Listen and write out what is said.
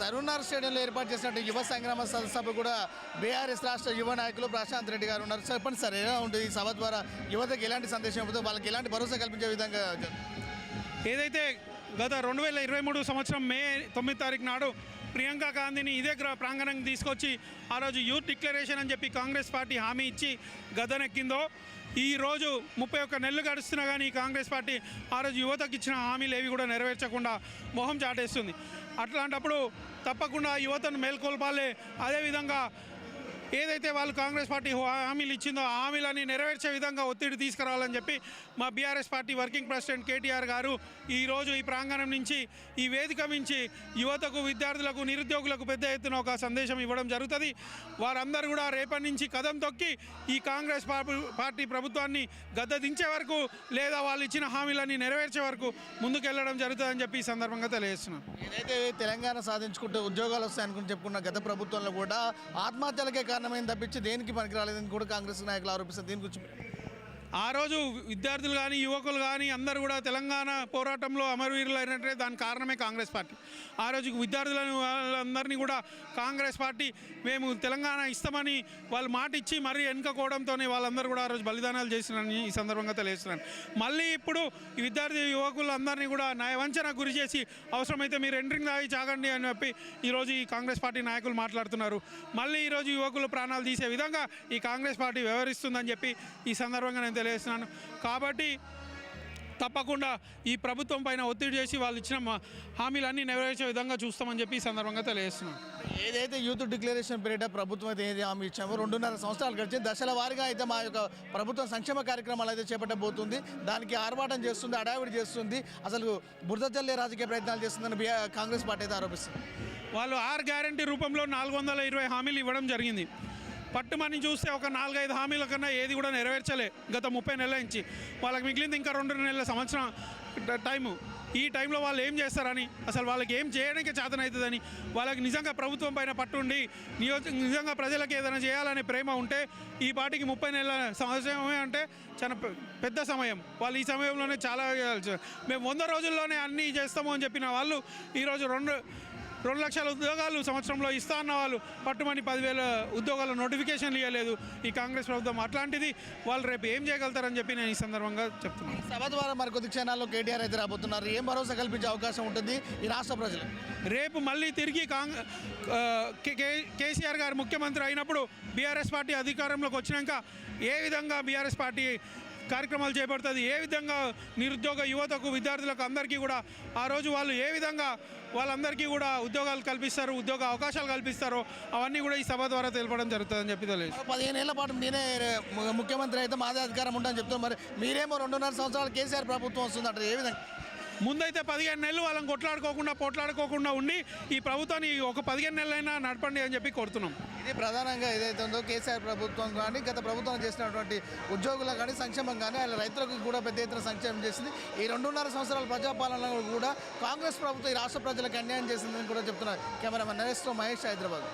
సరూనార్ స్టేడియంలో ఏర్పాటు చేసినట్టు యువ సంగ్రామ సభ కూడా బీఆర్ఎస్ రాష్ట్ర యువ నాయకులు ప్రశాంత్ రెడ్డి గారు ఉన్నారు. చెప్పండి సార్, ఎలా ఉంటుంది ఈ సభ ద్వారా యువతకు ఎలాంటి సందేశం ఇవ్వదు, వాళ్ళకి ఎలాంటి భరోసా కల్పించే విధంగా? ఏదైతే గత 2023 సంవత్సరం మే 9 తారీఖు నాడు ప్రియాంక గాంధీని ఇదే ప్రాంగణం తీసుకొచ్చి ఆ రోజు యూత్ డిక్లరేషన్ అని చెప్పి కాంగ్రెస్ పార్టీ హామీ ఇచ్చి గద్దెనెక్కిందో, ఈరోజు 31 నెలలు గడుస్తున్నా కానీ కాంగ్రెస్ పార్టీ ఆ రోజు యువతకు ఇచ్చిన హామీలు ఏవి కూడా నెరవేర్చకుండా మొహం చాటేస్తుంది. అట్లాంటప్పుడు తప్పకుండా యువతను మేల్కొల్పాలి. అదేవిధంగా ఏదైతే వాళ్ళు కాంగ్రెస్ పార్టీ హామీలు ఇచ్చిందో ఆ హామీలని నెరవేర్చే విధంగా ఒత్తిడి తీసుకురావాలని చెప్పి మా BRS party working president KTR గారు ఈరోజు ఈ ప్రాంగణం నుంచి, ఈ వేదిక నుంచి యువతకు, విద్యార్థులకు, నిరుద్యోగులకు పెద్ద ఎత్తున ఒక సందేశం ఇవ్వడం జరుగుతుంది. వారందరూ కూడా రేపటి నుంచి కదం తొక్కి ఈ కాంగ్రెస్ పార్టీ ప్రభుత్వాన్ని గద్దె దించే వరకు లేదా వాళ్ళు ఇచ్చిన హామీలన్నీ నెరవేర్చే వరకు ముందుకెళ్లడం జరుగుతుందని చెప్పి ఈ సందర్భంగా తెలియజేస్తున్నాను. ఏదైతే తెలంగాణ సాధించుకుంటే ఉద్యోగాలు వస్తాయనుకుని చెప్పుకున్న గత ప్రభుత్వంలో కూడా ఆత్మహత్యలకే కారణమైంది తప్పించి దేనికి పనికిరాలేదని కూడా కాంగ్రెస్ నాయకులు ఆరోపిస్తారు. దీని గురించి ఆ రోజు విద్యార్థులు కానీ యువకులు కానీ అందరూ కూడా తెలంగాణ పోరాటంలో అమరవీరులు అయినట్టే దానికి కారణమే కాంగ్రెస్ పార్టీ. ఆ రోజు విద్యార్థులను వాళ్ళందరినీ కూడా కాంగ్రెస్ పార్టీ మేము తెలంగాణ ఇస్తామని వాళ్ళు మాట ఇచ్చి మరీ వెనుకపోవడంతోనే వాళ్ళందరూ కూడా ఆ రోజు బలిదానాలు చేసినారని ఈ సందర్భంగా తెలియజేస్తున్నాను. మళ్ళీ ఇప్పుడు ఈ విద్యార్థి యువకులందరినీ కూడా నయవంచనకు గురి చేసి అవసరమైతే మీరు ఎంట్రింగ్ దాగి చాగండి అని చెప్పి ఈరోజు ఈ కాంగ్రెస్ పార్టీ నాయకులు మాట్లాడుతున్నారు. మళ్ళీ ఈరోజు యువకులు ప్రాణాలు తీసే విధంగా ఈ కాంగ్రెస్ పార్టీ వ్యవహరిస్తుందని చెప్పి ఈ సందర్భంగా నేను తెలియజేస్తున్నాను. కాబట్టి తప్పకుండా ఈ ప్రభుత్వం పైన ఒత్తిడి చేసి వాళ్ళు ఇచ్చిన హామీలన్నీ నెరవేర్చే విధంగా చూస్తామని చెప్పి ఈ సందర్భంగా తెలియజేస్తున్నాను. ఏదైతే యూత్ డిక్లరేషన్ పీరియడ్ ప్రభుత్వం అయితే ఏది హామీ ఇచ్చామో 2.5 సంవత్సరాలు గడిచి దశల వారీగా అయితే మా యొక్క ప్రభుత్వం సంక్షేమ కార్యక్రమాలు అయితే చేపట్టబోతుంది. దానికి ఆర్భాటం చేస్తుంది, అడావిడి చేస్తుంది, అసలు బురద చల్లే రాజకీయ ప్రయత్నాలు చేస్తుందని కాంగ్రెస్ పార్టీ అయితే ఆరోపిస్తుంది. వాళ్ళు 6 గ్యారంటీ రూపంలో 420 హామీలు ఇవ్వడం జరిగింది. పట్టుమని చూస్తే ఒక 4-5 హామీల కన్నా ఏది కూడా నెరవేర్చలే గత 30 నెలల నుంచి. వాళ్ళకి మిగిలింది ఇంకా 2 నెలల సంవత్సరం టైము. ఈ టైంలో వాళ్ళు ఏం చేస్తారని, అసలు వాళ్ళకి ఏం చేయడానికి చేతనవుతుందని, వాళ్ళకి నిజంగా ప్రభుత్వం పైన పట్టుండి నిజంగా ప్రజలకు ఏదైనా చేయాలనే ప్రేమ ఉంటే ఈ పార్టీకి 30 నెలల సమయమే అంటే చాలా పెద్ద సమయం. వాళ్ళు ఈ సమయంలోనే చాలా మేము 100 రోజుల్లోనే అన్నీ చేస్తాము అని చెప్పిన వాళ్ళు ఈరోజు 2 లక్షల ఉద్యోగాలు సంవత్సరంలో ఇస్తా అన్న వాళ్ళు పట్టుమని 10,000 ఉద్యోగాల నోటిఫికేషన్లు ఇవ్వలేదు ఈ కాంగ్రెస్ ప్రభుత్వం. అట్లాంటిది వాళ్ళు రేపు ఏం చేయగలుగుతారని చెప్పి నేను ఈ సందర్భంగా చెప్తున్నాను. సభ ద్వారా మరికొద్ది క్షణాల్లో కేటీఆర్ అయితే రాబోతున్నారు. ఏం భరోసా కల్పించే అవకాశం ఉంటుంది ఈ రాష్ట్ర ప్రజలు? రేపు మళ్ళీ తిరిగి కేసీఆర్ గారు ముఖ్యమంత్రి అయినప్పుడు బీఆర్ఎస్ పార్టీ అధికారంలోకి వచ్చినాక ఏ విధంగా బీఆర్ఎస్ పార్టీ కార్యక్రమాలు చేపడుతుంది, ఏ విధంగా నిరుద్యోగ యువతకు, విద్యార్థులకు అందరికీ కూడా ఆ రోజు వాళ్ళు ఏ విధంగా వాళ్ళందరికీ కూడా ఉద్యోగాలు కల్పిస్తారు, ఉద్యోగ అవకాశాలు కల్పిస్తారో అవన్నీ కూడా ఈ సభ ద్వారా తెలపడం జరుగుతుందని చెప్పి తెలియదు. 15 ఏళ్ల పాటు నేనే ముఖ్యమంత్రి అయితే మాదే అధికారం ఉంటుందని చెప్తాను. మరి మీరేమో 2.5 సంవత్సరాలు కేసీఆర్ ప్రభుత్వం వస్తుందంటారు, ఏ విధంగా? ముందైతే 15 నెలలు వాళ్ళని పోట్లాడుకోకుండా ఉండి ఈ ప్రభుత్వాన్ని ఒక 15 నెలలైనా నడపండి అని చెప్పి కోరుతున్నాం. ఇది ప్రధానంగా ఏదైతే ఉందో కేసీఆర్ ప్రభుత్వం కానీ గత ప్రభుత్వం చేసినటువంటి ఉద్యోగులకు కానీ సంక్షేమం కానీ అలా రైతులకు కూడా పెద్ద ఎత్తున సంక్షేమం చేసింది. ఈ 2.5 సంవత్సరాల ప్రజాపాలనలో కూడా కాంగ్రెస్ ప్రభుత్వం ఈ రాష్ట్ర ప్రజలకు అన్యాయం చేసిందని కూడా చెప్తున్నారు. కెమెరామెన్ నరేష్తో మహేష్, హైదరాబాద్.